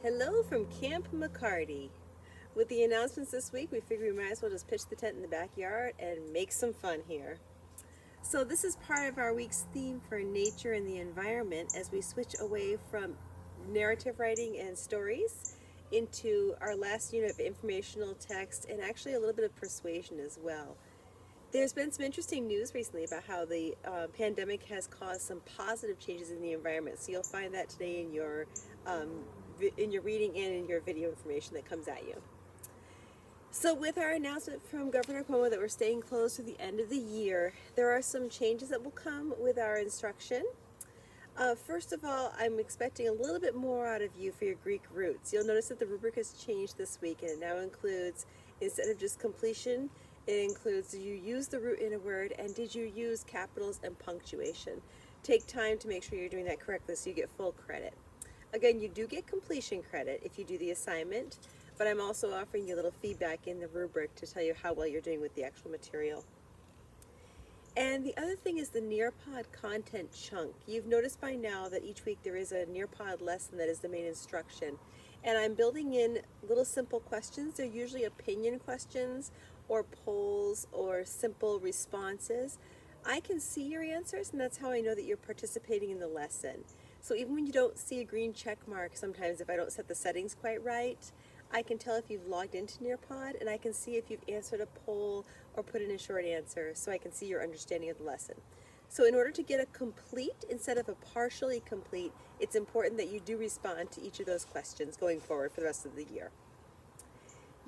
Hello from Camp McCarty. With the announcements this week, we figured we might as well just pitch the tent in the backyard and make some fun here. So this is part of our week's theme for nature and the environment as we switch away from narrative writing and stories into our last unit of informational text and actually a little bit of persuasion as well. There's been some interesting news recently about how the pandemic has caused some positive changes in the environment. So you'll find that today in your reading and in your video information that comes at you. So with our announcement from Governor Cuomo that we're staying closed to the end of the year, there are some changes that will come with our instruction. First of all, I'm expecting a little bit more out of you for your Greek roots. You'll notice that the rubric has changed this week, and it now includes, instead of just completion, it includes did you use the root in a word, and did you use capitals and punctuation. Take time to make sure you're doing that correctly so you get full credit. Again, you do get completion credit if you do the assignment, but I'm also offering you a little feedback in the rubric to tell you how well you're doing with the actual material. And the other thing is the Nearpod content chunk. You've noticed by now that each week there is a Nearpod lesson that is the main instruction. And I'm building in little simple questions. They're usually opinion questions or polls or simple responses. I can see your answers, and that's how I know that you're participating in the lesson. So even when you don't see a green check mark, sometimes if I don't set the settings quite right, I can tell if you've logged into Nearpod, and I can see if you've answered a poll or put in a short answer, so I can see your understanding of the lesson. So in order to get a complete instead of a partially complete, it's important that you do respond to each of those questions going forward for the rest of the year.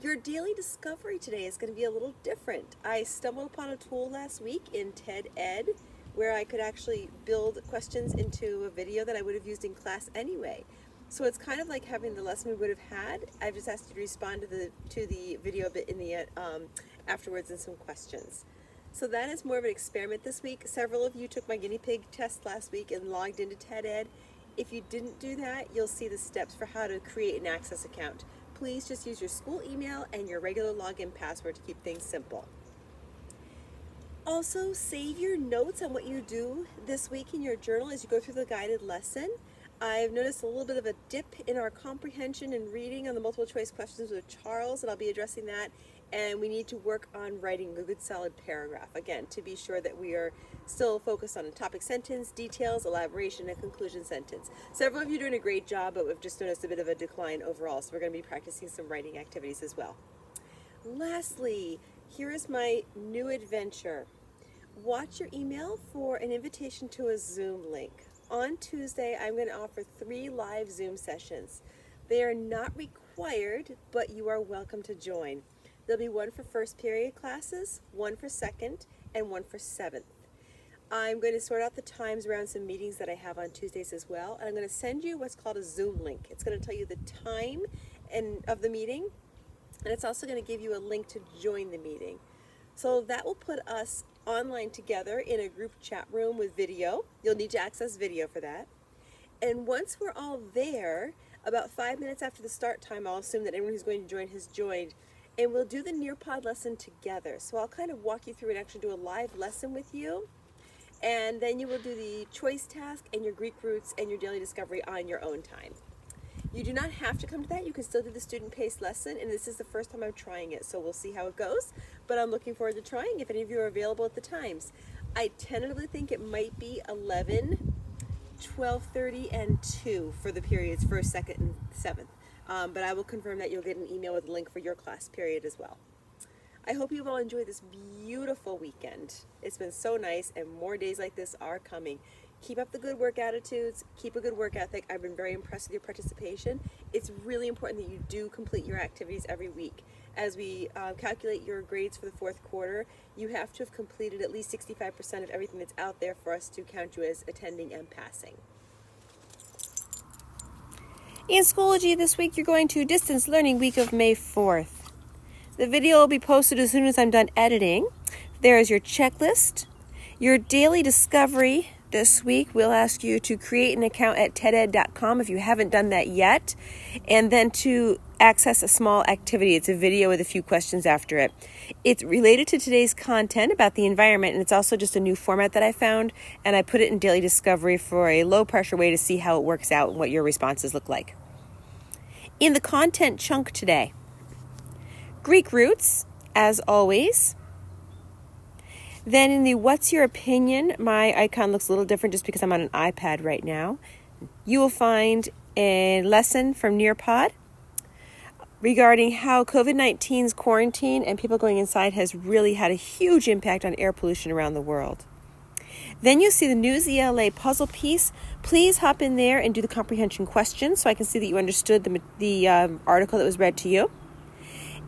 Your daily discovery today is going to be a little different. I stumbled upon a tool last week in TED Ed where I could actually build questions into a video that I would have used in class anyway. So it's kind of like having the lesson we would have had. I've just asked you to respond to the video bit in the afterwards and some questions. So that is more of an experiment this week. Several of you took my guinea pig test last week and logged into TED Ed. If you didn't do that, you'll see the steps for how to create an Access account. Please just use your school email and your regular login password to keep things simple. Also, save your notes on what you do this week in your journal as you go through the guided lesson. I've noticed a little bit of a dip in our comprehension and reading on the multiple choice questions with Charles, and I'll be addressing that. And we need to work on writing a good solid paragraph, again, to be sure that we are still focused on a topic sentence, details, elaboration, and conclusion sentence. Several of you are doing a great job, but we've just noticed a bit of a decline overall, so we're going to be practicing some writing activities as well. Lastly, here is my new adventure. Watch your email for an invitation to a Zoom link. On Tuesday, I'm going to offer 3 live Zoom sessions. They are not required, but you are welcome to join. There'll be one for first period classes, one for second, and one for 7th. I'm going to sort out the times around some meetings that I have on Tuesdays as well, and I'm going to send you what's called a Zoom link. It's going to tell you the time of the meeting, and it's also going to give you a link to join the meeting. So that will put us online together in a group chat room with video. You'll need to access video for that. And once we're all there, about 5 minutes after the start time, I'll assume that everyone who's going to join has joined, and we'll do the Nearpod lesson together. So I'll kind of walk you through and actually do a live lesson with you, and then you will do the choice task and your Greek roots and your daily discovery on your own time. You do not have to come to that. You can still do the student-paced lesson, and this is the first time I'm trying it, so we'll see how it goes. But I'm looking forward to trying if any of you are available at the times. I tentatively think it might be 11, 12:30, and 2 for the periods 1st, 2nd, and 7th. But I will confirm that you'll get an email with a link for your class period as well. I hope you've all enjoyed this beautiful weekend. It's been so nice, and more days like this are coming. Keep up the good work attitudes, keep a good work ethic. I've been very impressed with your participation. It's really important that you do complete your activities every week. As we calculate your grades for the 4th quarter, you have to have completed at least 65% of everything that's out there for us to count you as attending and passing. In Schoology this week, you're going to Distance Learning Week of May 4th. The video will be posted as soon as I'm done editing. There is your checklist. Your daily discovery this week, we'll ask you to create an account at teded.com if you haven't done that yet, and then to access a small activity. It's a video with a few questions after it. It's related to today's content about the environment, and it's also just a new format that I found, and I put it in daily discovery for a low pressure way to see how it works out and what your responses look like. In the content chunk today, Greek roots, as always. Then in the what's your opinion, my icon looks a little different just because I'm on an iPad right now. You will find a lesson from Nearpod regarding how COVID-19's quarantine and people going inside has really had a huge impact on air pollution around the world. Then you'll see the News ELA puzzle piece. Please hop in there and do the comprehension question so I can see that you understood the article that was read to you.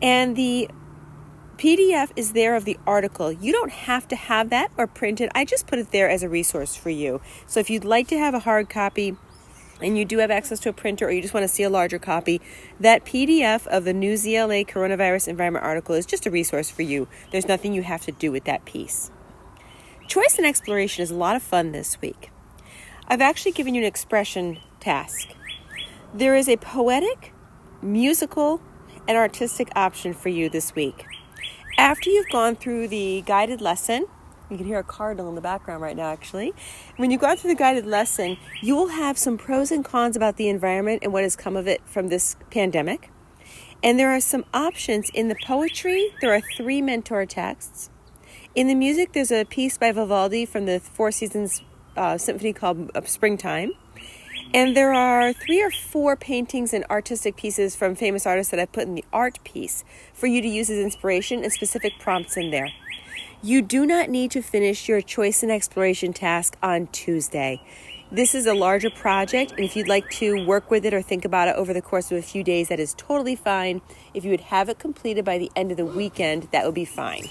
And the PDF is there of the article. You don't have to have that or print it. I just put it there as a resource for you. So if you'd like to have a hard copy and you do have access to a printer or you just want to see a larger copy, that PDF of the News ELA Coronavirus Environment article is just a resource for you. There's nothing you have to do with that piece. Choice and exploration is a lot of fun this week. I've actually given you an expression task. There is a poetic, musical, and artistic option for you this week. After you've gone through the guided lesson, you can hear a cardinal in the background right now actually. When you've gone through the guided lesson, you will have some pros and cons about the environment and what has come of it from this pandemic. And there are some options in the poetry. There are 3 mentor texts. In the music, there's a piece by Vivaldi from the Four Seasons symphony called Springtime. And there are 3 or 4 paintings and artistic pieces from famous artists that I put in the art piece for you to use as inspiration and specific prompts in there. You do not need to finish your choice and exploration task on Tuesday. This is a larger project, and if you'd like to work with it or think about it over the course of a few days, that is totally fine. If you would have it completed by the end of the weekend, that would be fine.